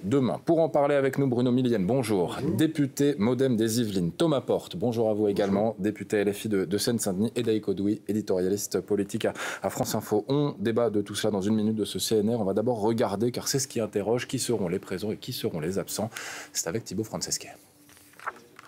Demain. Pour en parler avec nous, Bruno Millienne, bonjour. Député Modem des Yvelines. Thomas Porte, bonjour à vous également. Bonjour. Député LFI de Seine-Saint-Denis. Et Daïk Odoui, éditorialiste politique à France Info. On débat de tout cela dans une minute de ce CNR. On va d'abord regarder, car c'est ce qui interroge, qui seront les présents et qui seront les absents. C'est avec Thibaut Francesquet.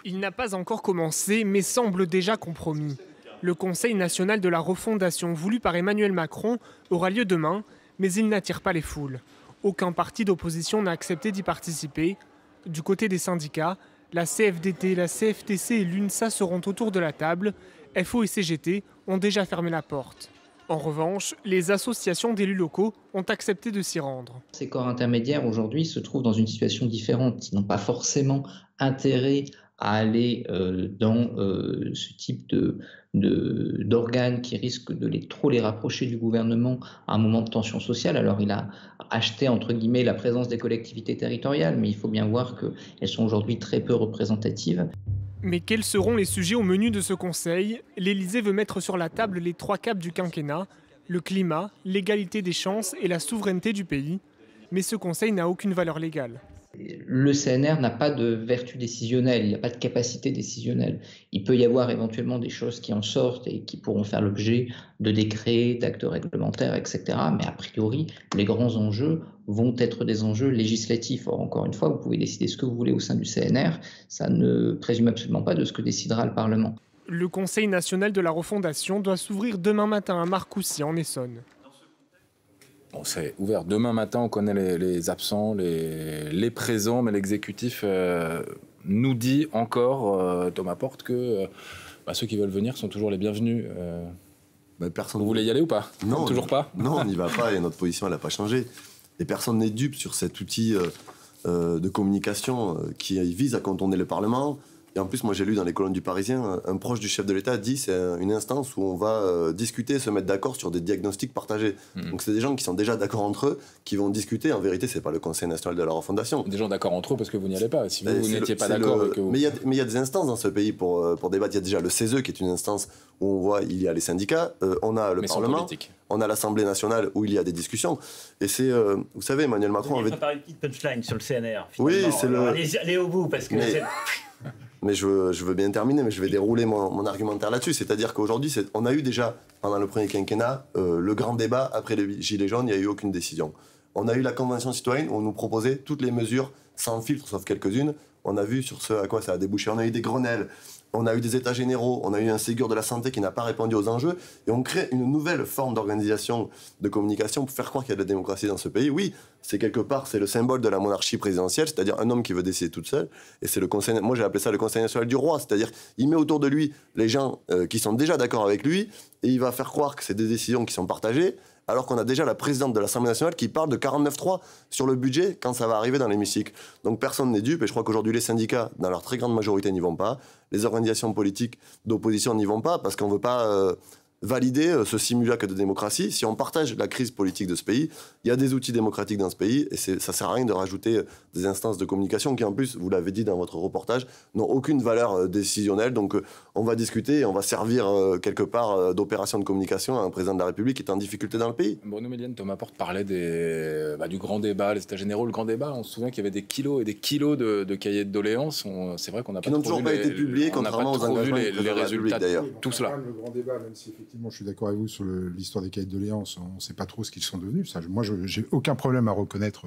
Il n'a pas encore commencé, mais semble déjà compromis. Le Conseil national de la refondation voulu par Emmanuel Macron aura lieu demain, mais il n'attire pas les foules. Aucun parti d'opposition n'a accepté d'y participer. Du côté des syndicats, la CFDT, la CFTC et l'UNSA seront autour de la table. FO et CGT ont déjà fermé la porte. En revanche, les associations d'élus locaux ont accepté de s'y rendre. Ces corps intermédiaires aujourd'hui se trouvent dans une situation différente. Ils n'ont pas forcément intérêt à aller dans ce type d'organes qui risquent de trop les rapprocher du gouvernement à un moment de tension sociale. Alors il a acheté entre guillemets la présence des collectivités territoriales, mais il faut bien voir qu'elles sont aujourd'hui très peu représentatives. Mais quels seront les sujets au menu de ce Conseil? L'Élysée veut mettre sur la table les 3 caps du quinquennat, le climat, l'égalité des chances et la souveraineté du pays. Mais ce Conseil n'a aucune valeur légale. Le CNR n'a pas de vertu décisionnelle, il n'y a pas de capacité décisionnelle. Il peut y avoir éventuellement des choses qui en sortent et qui pourront faire l'objet de décrets, d'actes réglementaires, etc. Mais a priori, les grands enjeux vont être des enjeux législatifs. Or, encore une fois, vous pouvez décider ce que vous voulez au sein du CNR, ça ne présume absolument pas de ce que décidera le Parlement. Le Conseil national de la refondation doit s'ouvrir demain matin à Marcoussis, en Essonne. Bon, c'est ouvert demain matin, on connaît les absents, les présents, mais l'exécutif nous dit encore, Thomas Porte, que ceux qui veulent venir sont toujours les bienvenus. Personne vous voulez y aller ou pas? Non, toujours pas. Non, on n'y va pas et notre position, elle n'a pas changé. Et personne n'est dupe sur cet outil de communication qui vise à contourner le Parlement. Et en plus, moi, j'ai lu dans les colonnes du Parisien, un proche du chef de l'État dit c'est une instance où on va discuter, se mettre d'accord sur des diagnostics partagés. Donc, c'est des gens qui sont déjà d'accord entre eux, qui vont discuter. En vérité, c'est pas le Conseil national de la refondation. Des gens d'accord entre eux parce que vous n'y allez pas. Si vous n'étiez pas d'accord. Mais il y a des instances dans ce pays pour débattre. Il y a déjà le CESE, qui est une instance où on voit il y a les syndicats, on a le Parlement, on a l'Assemblée nationale où il y a des discussions. Et c'est, vous savez, Emmanuel Macron avait préparé une petite punchline sur le CNR. Oui, c'est le. Allez au bout parce que. Mais je veux bien terminer, mais je vais dérouler mon argumentaire là-dessus. C'est-à-dire qu'aujourd'hui, on a eu déjà, pendant le premier quinquennat, le grand débat. Après les Gilets jaunes, il n'y a eu aucune décision. On a eu la Convention citoyenne où on nous proposait toutes les mesures sans filtre, sauf quelques-unes. On a vu sur ce à quoi ça a débouché. On a eu des Grenelles, on a eu des états généraux, on a eu un Ségur de la santé qui n'a pas répondu aux enjeux. Et on crée une nouvelle forme d'organisation, de communication pour faire croire qu'il y a de la démocratie dans ce pays. Oui, c'est quelque part, c'est le symbole de la monarchie présidentielle, c'est-à-dire un homme qui veut décider toute seule. Et c'est le Conseil, moi j'ai appelé ça le Conseil national du roi, c'est-à-dire il met autour de lui les gens qui sont déjà d'accord avec lui et il va faire croire que c'est des décisions qui sont partagées, alors qu'on a déjà la présidente de l'Assemblée nationale qui parle de 49.3 sur le budget quand ça va arriver dans l'hémicycle. Donc personne n'est dupe, et je crois qu'aujourd'hui les syndicats, dans leur très grande majorité, n'y vont pas. Les organisations politiques d'opposition n'y vont pas, parce qu'on ne veut pas valider ce simulacre de démocratie. Si on partage la crise politique de ce pays, il y a des outils démocratiques dans ce pays, et ça ne sert à rien de rajouter des instances de communication qui, en plus, vous l'avez dit dans votre reportage, n'ont aucune valeur décisionnelle. Donc on va discuter et on va servir quelque part d'opération de communication à un président de la République qui est en difficulté dans le pays. Bruno Millienne, Thomas Porte parlait du grand débat, les états généraux, le grand débat. On se souvient qu'il y avait des kilos et des kilos de cahiers de doléances. C'est vrai qu'on n'a pas qui n'ont toujours pas été publiés, contrairement aux engagements les résultats d'ailleurs. Tout cela. Le grand débat, même si effectivement je suis d'accord avec vous sur l'histoire des cahiers de doléances, on ne sait pas trop ce qu'ils sont devenus. Ça, moi, je n'ai aucun problème à reconnaître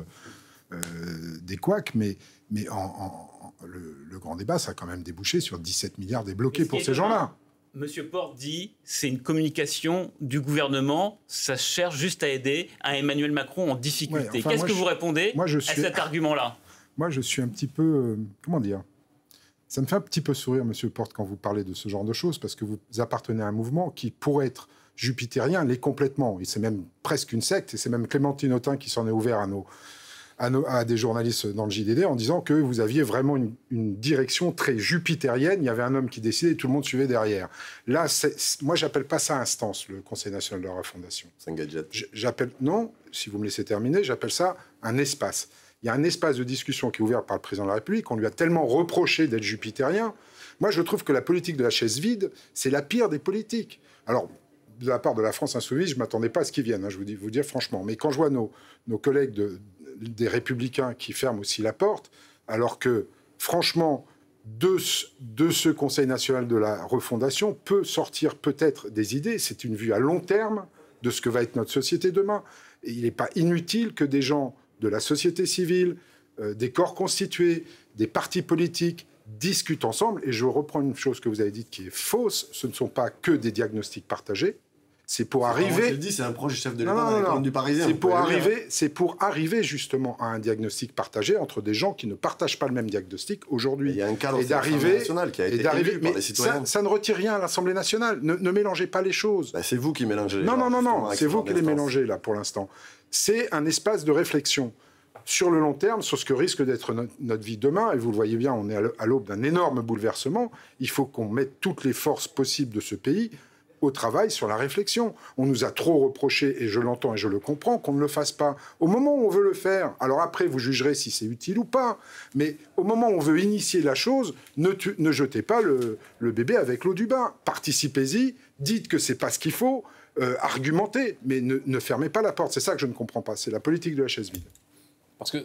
des couacs, mais le grand débat, ça a quand même débouché sur 17 milliards débloqués pour ces gens-là. Monsieur Porte dit c'est une communication du gouvernement, ça cherche juste à aider un Emmanuel Macron en difficulté. Ouais, qu'est-ce que vous répondez à cet argument-là? Moi, je suis un petit peu... comment dire? Ça me fait un petit peu sourire, Monsieur Porte, quand vous parlez de ce genre de choses, parce que vous appartenez à un mouvement qui, pour être jupitérien, l'est complètement. Et c'est même presque une secte, et c'est même Clémentine Autain qui s'en est ouvert à des journalistes dans le JDD en disant que vous aviez vraiment une direction très jupitérienne. Il y avait un homme qui décidait et tout le monde suivait derrière. Là, moi, j'appelle pas ça instance, le Conseil national de la refondation. C'est un gadget. Non, si vous me laissez terminer, j'appelle ça un espace. Il y a un espace de discussion qui est ouvert par le président de la République. On lui a tellement reproché d'être jupitérien. Moi, je trouve que la politique de la chaise vide, c'est la pire des politiques. Alors, de la part de la France insoumise, je ne m'attendais pas à ce qu'ils viennent, je vous dis franchement. Mais quand je vois nos collègues des Républicains qui ferment aussi la porte, alors que, franchement, de ce Conseil national de la refondation peut sortir peut-être des idées. C'est une vue à long terme de ce que va être notre société demain. Et il n'est pas inutile que des gens de la société civile, des corps constitués, des partis politiques discutent ensemble. Et je reprends une chose que vous avez dite qui est fausse. Ce ne sont pas que des diagnostics partagés. C'est pour arriver. C'est un projet chef de l'État dans les colonnes du Parisien. C'est pour arriver justement à un diagnostic partagé entre des gens qui ne partagent pas le même diagnostic aujourd'hui. Il y a un cadre national qui a été élu par les citoyens. Ça ne retire rien à l'Assemblée nationale. Ne mélangez pas les choses. C'est vous qui mélangez les choses. Non. C'est vous qui les mélangez là pour l'instant. C'est un espace de réflexion sur le long terme, sur ce que risque d'être notre vie demain. Et vous le voyez bien, on est à l'aube d'un énorme bouleversement. Il faut qu'on mette toutes les forces possibles de ce pays au travail sur la réflexion. On nous a trop reproché, et je l'entends et je le comprends, qu'on ne le fasse pas. Au moment où on veut le faire, alors après vous jugerez si c'est utile ou pas, mais au moment où on veut initier la chose, ne jetez pas le bébé avec l'eau du bain. Participez-y, dites que c'est pas ce qu'il faut, argumentez, mais ne fermez pas la porte. C'est ça que je ne comprends pas, c'est la politique de la chaise vide. Parce que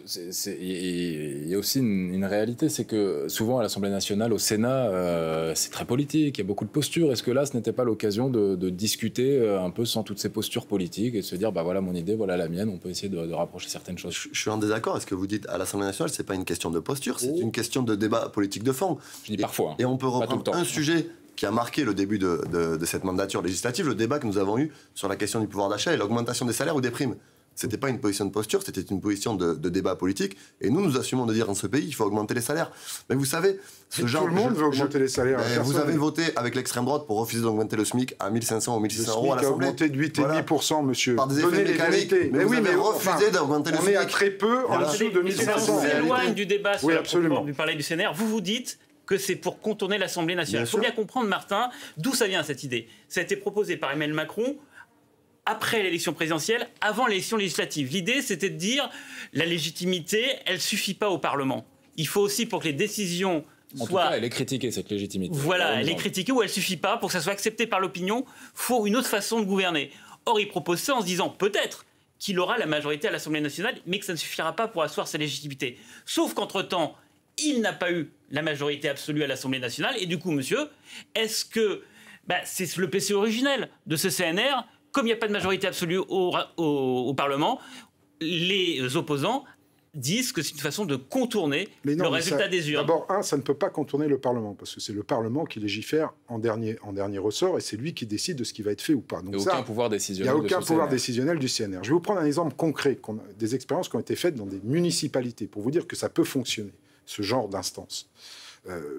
il y a aussi une réalité, c'est que souvent à l'Assemblée nationale, au Sénat, c'est très politique, il y a beaucoup de postures. Est-ce que là, ce n'était pas l'occasion de discuter un peu sans toutes ces postures politiques et de se dire, bah voilà mon idée, voilà la mienne, on peut essayer de rapprocher certaines choses. Je suis en désaccord. Est-ce que vous dites à l'Assemblée nationale, c'est pas une question de posture, c'est une question de débat politique de fond. Je dis parfois. Et on peut reprendre un sujet qui a marqué le début de cette mandature législative, le débat que nous avons eu sur la question du pouvoir d'achat et l'augmentation des salaires ou des primes. C'était pas une position de posture, c'était une position de débat politique. Et nous assumons de dire dans ce pays, il faut augmenter les salaires. Mais vous savez, tout le monde veut augmenter les salaires. Vous avez voté avec l'extrême droite pour refuser d'augmenter le SMIC à 1500 ou 1600 euros à l'Assemblée. Le SMIC a augmenté de 8,5%, monsieur. Par des effets mécaniques. Mais vous avez refusé d'augmenter le SMIC. On est à très peu en dessous de 1500. On s'éloigne du débat sur du palais du CNR. Vous dites que c'est pour contourner l'Assemblée nationale. Il faut bien comprendre, Martin, d'où ça vient cette idée. Ça a été proposé par Emmanuel Macron après l'élection présidentielle, avant l'élection législative. L'idée, c'était de dire la légitimité, elle ne suffit pas au Parlement. Il faut aussi, pour que les décisions en tout cas, elle est critiquée, cette légitimité. Voilà, elle est critiquée ou elle ne suffit pas. Pour que ça soit accepté par l'opinion, il faut une autre façon de gouverner. Or, il propose ça en se disant peut-être qu'il aura la majorité à l'Assemblée nationale, mais que ça ne suffira pas pour asseoir sa légitimité. Sauf qu'entre-temps, il n'a pas eu la majorité absolue à l'Assemblée nationale. Et du coup, monsieur, est-ce que c'est le PC originel de ce CNR? Comme il n'y a pas de majorité absolue au Parlement, les opposants disent que c'est une façon de contourner le résultat des urnes. D'abord, ça ne peut pas contourner le Parlement, parce que c'est le Parlement qui légifère en dernier ressort, et c'est lui qui décide de ce qui va être fait ou pas. Donc il n'y a aucun pouvoir décisionnel. Il n'y a aucun pouvoir décisionnel du CNR. Je vais vous prendre un exemple concret, des expériences qui ont été faites dans des municipalités, pour vous dire que ça peut fonctionner, ce genre d'instance.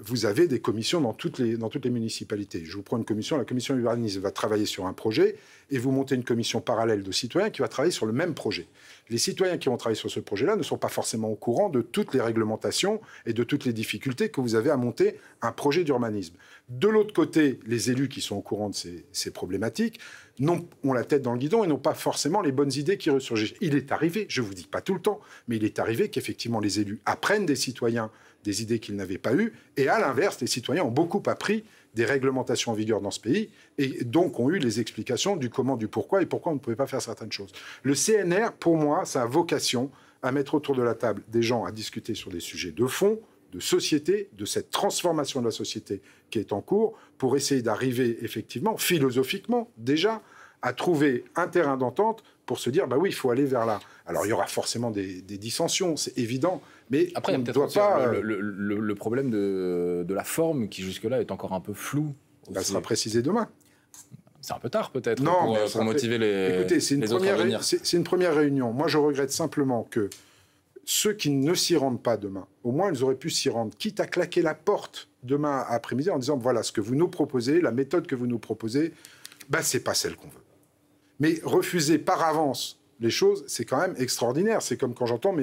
Vous avez des commissions dans toutes les municipalités. Je vous prends une commission, la commission urbanisme va travailler sur un projet, et vous montez une commission parallèle de citoyens qui va travailler sur le même projet. Les citoyens qui vont travailler sur ce projet-là ne sont pas forcément au courant de toutes les réglementations et de toutes les difficultés que vous avez à monter un projet d'urbanisme. De l'autre côté, les élus qui sont au courant de ces problématiques ont la tête dans le guidon et n'ont pas forcément les bonnes idées qui ressurgissent. Il est arrivé, je ne vous dis pas tout le temps, mais il est arrivé qu'effectivement les élus apprennent des citoyens des idées qu'ils n'avaient pas eues, et à l'inverse, les citoyens ont beaucoup appris des réglementations en vigueur dans ce pays, et donc ont eu les explications du comment, du pourquoi, et pourquoi on ne pouvait pas faire certaines choses. Le CNR, pour moi, ça a vocation à mettre autour de la table des gens à discuter sur des sujets de fond, de société, de cette transformation de la société qui est en cours, pour essayer d'arriver effectivement, philosophiquement déjà, à trouver un terrain d'entente pour se dire, bah oui, il faut aller vers là. Alors il y aura forcément des dissensions, c'est évident, mais après, il y a peut-être pas le problème de la forme qui jusque-là est encore un peu flou. Ça sera précisé demain. C'est un peu tard peut-être pour motiver les Écoutez, c'est une première réunion. Moi, je regrette simplement que ceux qui ne s'y rendent pas demain, au moins ils auraient pu s'y rendre, quitte à claquer la porte demain après-midi en disant, voilà, ce que vous nous proposez, la méthode que vous nous proposez, c'est pas celle qu'on veut. Mais refuser par avance les choses, c'est quand même extraordinaire. C'est comme quand j'entends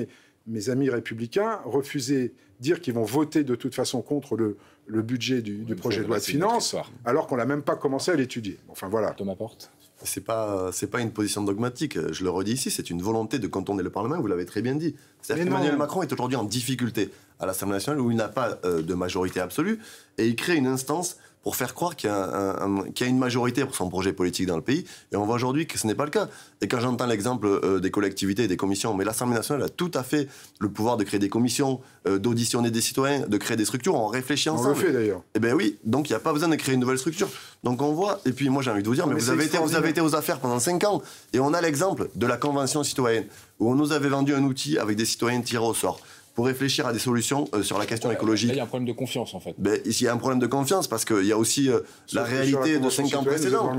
mes amis républicains refuser, dire qu'ils vont voter de toute façon contre le budget du projet de loi de finances, alors qu'on n'a même pas commencé à l'étudier. Enfin voilà. Thomas Porte. C'est pas une position dogmatique. Je le redis ici, c'est une volonté de contourner le Parlement. Vous l'avez très bien dit. C'est-à-dire qu'Emmanuel Macron est aujourd'hui en difficulté à l'Assemblée nationale où il n'a pas de majorité absolue et il crée une instance pour faire croire qu'il y a une majorité pour son projet politique dans le pays. Et on voit aujourd'hui que ce n'est pas le cas. Et quand j'entends l'exemple des collectivités et des commissions, mais l'Assemblée nationale a tout à fait le pouvoir de créer des commissions, d'auditionner des citoyens, de créer des structures. On réfléchit ensemble. On le fait d'ailleurs. Eh bien oui, donc il n'y a pas besoin de créer une nouvelle structure. Donc on voit, et puis moi j'ai envie de vous dire, mais vous avez été aux affaires pendant 5 ans. Et on a l'exemple de la Convention citoyenne, où on nous avait vendu un outil avec des citoyens tirés au sort, pour réfléchir à des solutions sur la question écologique. Là, il y a un problème de confiance, en fait. Ici, il y a un problème de confiance, parce qu'il y a aussi la réalité de 5 ans précédents.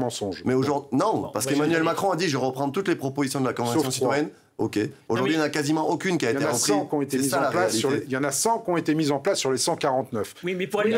Mais aujourd'hui, non, parce qu'Emmanuel Macron a dit, je reprends toutes les propositions de la Convention citoyenne. Ok. Aujourd'hui, il n'y en a quasiment aucune qui a été reprise. Il y en a 100 qui ont été mises en place sur les 149. Oui, mais pour aller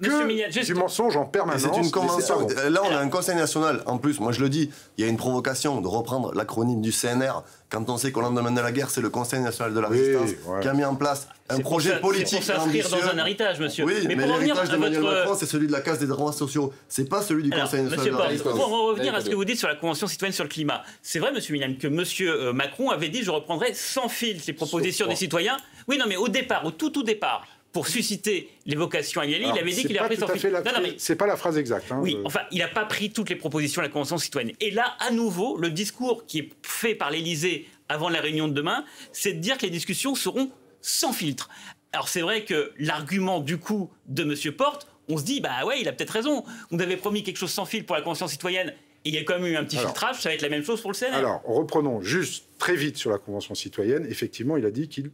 du mensonge en permanence. C'est une convention. Là, on a un Conseil national. En plus, moi je le dis, il y a une provocation de reprendre l'acronyme du CNR quand on sait qu'au lendemain de la guerre, c'est le Conseil national de la résistance qui a mis en place un projet politique ambitieux. C'est pour s'inscrire dans un héritage, monsieur. Oui, mais l'héritage d'Emmanuel Macron, c'est celui de la Caisse des droits sociaux. C'est pas celui du Conseil national de la résistance. Pour en revenir à ce que vous dites sur la Convention citoyenne sur le climat, c'est vrai, monsieur Milian, que monsieur Macron avait dit, je reprendrai sans filtre les propositions des citoyens. Oui, non, mais au départ, au tout départ, pour susciter les vocations à y aller, il avait dit qu'il a pris sans filtre. C'est pas la phrase exacte. Oui, enfin, il n'a pas pris toutes les propositions de la Convention citoyenne. Et là, à nouveau, le discours qui est fait par l'Élysée avant la réunion de demain, c'est de dire que les discussions seront sans filtre. Alors c'est vrai que l'argument du coup de M. Porte, on se dit, bah ouais, il a peut-être raison. On avait promis quelque chose sans filtre pour la Convention citoyenne. Et il y a quand même eu un petit filtrage, ça va être la même chose pour le CNR. Alors, reprenons juste très vite sur la Convention citoyenne. Effectivement, il a dit qu'il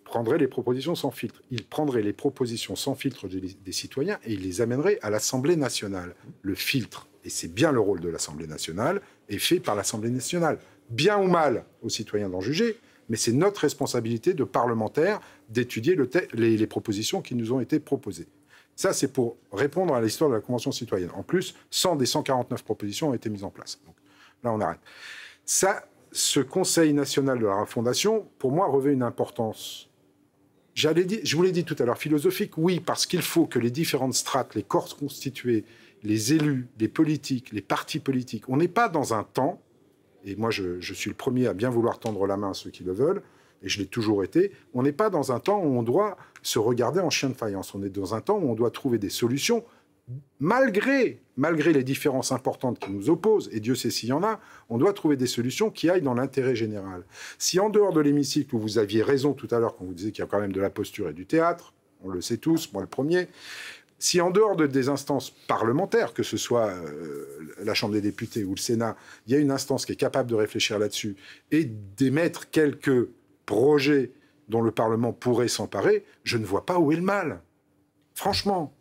prendrait les propositions sans filtre. Il prendrait les propositions sans filtre des citoyens et il les amènerait à l'Assemblée nationale. Le filtre, et c'est bien le rôle de l'Assemblée nationale, est fait par l'Assemblée nationale. Bien ou mal aux citoyens d'en juger, mais c'est notre responsabilité de parlementaires d'étudier les propositions qui nous ont été proposées. Ça, c'est pour répondre à l'histoire de la Convention citoyenne. En plus, 100 des 149 propositions ont été mises en place. Donc, là, on arrête. Ça, ce Conseil national de la refondation, pour moi, revêt une importance. Je vous l'ai dit tout à l'heure, philosophique, oui, parce qu'il faut que les différentes strates, les corps constitués, les élus, les politiques, les partis politiques, on n'est pas dans un temps, et moi je suis le premier à bien vouloir tendre la main à ceux qui le veulent, et je l'ai toujours été, on n'est pas dans un temps où on doit se regarder en chien de faïence, on est dans un temps où on doit trouver des solutions, malgré les différences importantes qui nous opposent, et Dieu sait s'il y en a, on doit trouver des solutions qui aillent dans l'intérêt général. Si en dehors de l'hémicycle, où vous aviez raison tout à l'heure quand vous disiez qu'il y a quand même de la posture et du théâtre, on le sait tous, moi le premier, si en dehors des instances parlementaires, que ce soit la Chambre des députés ou le Sénat, il y a une instance qui est capable de réfléchir là-dessus et d'émettre quelques projets dont le Parlement pourrait s'emparer, je ne vois pas où est le mal. Franchement.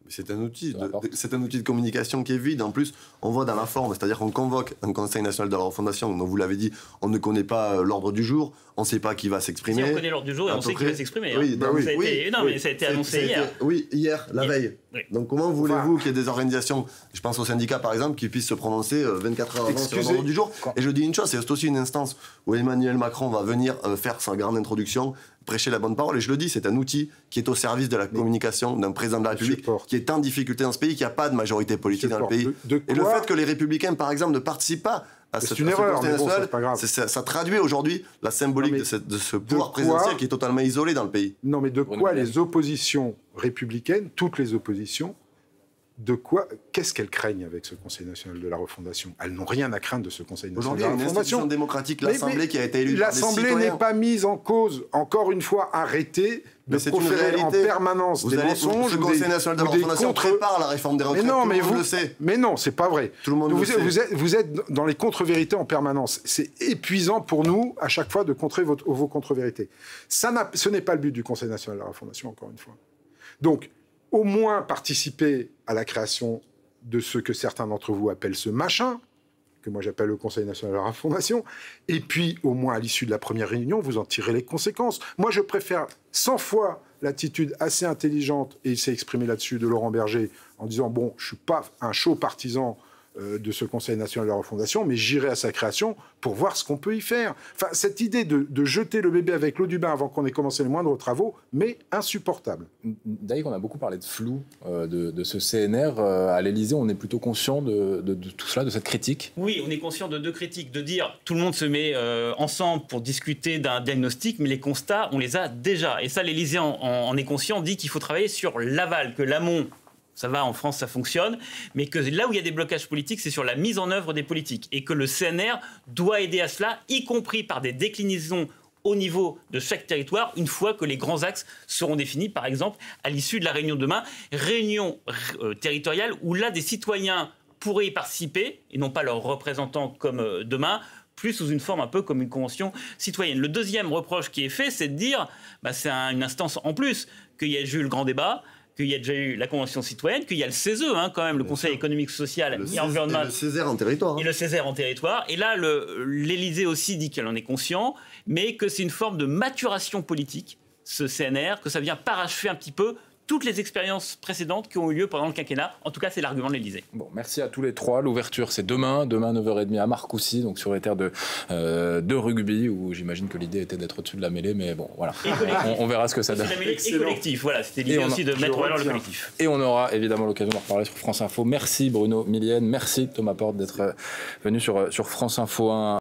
C'est un outil de communication qui est vide. En plus, on voit dans la forme, c'est-à-dire qu'on convoque un Conseil national de la refondation, dont vous l'avez dit, on ne connaît pas l'ordre du jour, on ne sait pas qui va s'exprimer. Si on connaît l'ordre du jour et on sait qui va s'exprimer. Oui, mais ça a été annoncé hier. Oui, hier, la veille. Oui. Donc comment voulez-vous qu'il y ait des organisations, je pense aux syndicats par exemple, qui puissent se prononcer 24 heures avant sur l'ordre du jour. Et je dis une chose, c'est aussi une instance où Emmanuel Macron va venir faire sa grande introduction, prêcher la bonne parole. Et je le dis, c'est un outil qui est au service de la communication d'un président de la République qui est en difficulté dans ce pays, qui n'a pas de majorité politique dans le pays. Et le fait que les Républicains, par exemple, ne participent pas à ce Conseil national, ça traduit aujourd'hui la symbolique de ce pouvoir présidentiel qui est totalement isolé dans le pays. Non, mais de quoi les oppositions républicaines, toutes les oppositions, qu'est-ce qu'elles craignent avec ce Conseil national de la refondation? Elles n'ont rien à craindre de ce Conseil national de la refondation. Aujourd'hui, une institution démocratique, l'Assemblée qui a été élue par des citoyens. L'Assemblée n'est pas mise en cause. Encore une fois, arrêtez de proférer en permanence des mensonges. Le Conseil national de la refondation prépare la réforme des retraites. Tout le monde le sait. Mais non, c'est pas vrai. Tout le monde le sait. Vous êtes dans les contre-vérités en permanence. C'est épuisant pour nous, à chaque fois, de contrer vos contre-vérités. Ce n'est pas le but du Conseil national de la refondation, encore une fois. Donc, au moins participer à la création de ce que certains d'entre vous appellent ce machin, que moi j'appelle le Conseil national de la refondation, et puis au moins à l'issue de la première réunion, vous en tirez les conséquences. Moi je préfère 100 fois l'attitude assez intelligente, et il s'est exprimé là-dessus, de Laurent Berger, en disant, bon, je ne suis pas un chaud partisan de ce Conseil national de la refondation, mais j'irai à sa création pour voir ce qu'on peut y faire. Enfin, cette idée de jeter le bébé avec l'eau du bain avant qu'on ait commencé les moindres travaux, mais insupportable. D'ailleurs, on a beaucoup parlé de flou de ce CNR. À l'Élysée, on est plutôt conscient de tout cela, de cette critique? Oui, on est conscient de deux critiques. De dire, tout le monde se met ensemble pour discuter d'un diagnostic, mais les constats, on les a déjà. Et ça, l'Élysée en est conscient, dit qu'il faut travailler sur l'aval, que l'amont ça va, en France, ça fonctionne, mais que là où il y a des blocages politiques, c'est sur la mise en œuvre des politiques, et que le CNR doit aider à cela, y compris par des déclinaisons au niveau de chaque territoire, une fois que les grands axes seront définis, par exemple, à l'issue de la réunion de demain, réunion territoriale où là, des citoyens pourraient y participer, et non pas leurs représentants comme demain, plus sous une forme un peu comme une convention citoyenne. Le deuxième reproche qui est fait, c'est de dire, c'est une instance en plus, qu'il y a déjà eu le grand débat, qu'il y a déjà eu la Convention citoyenne, qu'il y a le CESE, quand même, le Conseil économique, social et environnemental. Et le Césaire en territoire. Et le Césaire en territoire. Et là, l'Élysée aussi dit qu'elle en est conscient, mais que c'est une forme de maturation politique, ce CNR, que ça vient parachever un petit peu toutes les expériences précédentes qui ont eu lieu pendant le quinquennat. En tout cas, c'est l'argument de l'Élysée. Bon, merci à tous les trois. L'ouverture, c'est demain 9h30 à Marcoussis, donc sur les terres de rugby, où j'imagine que l'idée était d'être au-dessus de la mêlée, mais bon, voilà. On verra ce que ça donne. La mêlée et collectif, voilà, c'était l'idée aussi de mettre en valeur le collectif. Et on aura évidemment l'occasion d'en reparler sur France Info. Merci Bruno Millienne, merci Thomas Porte d'être venu sur France Info 1.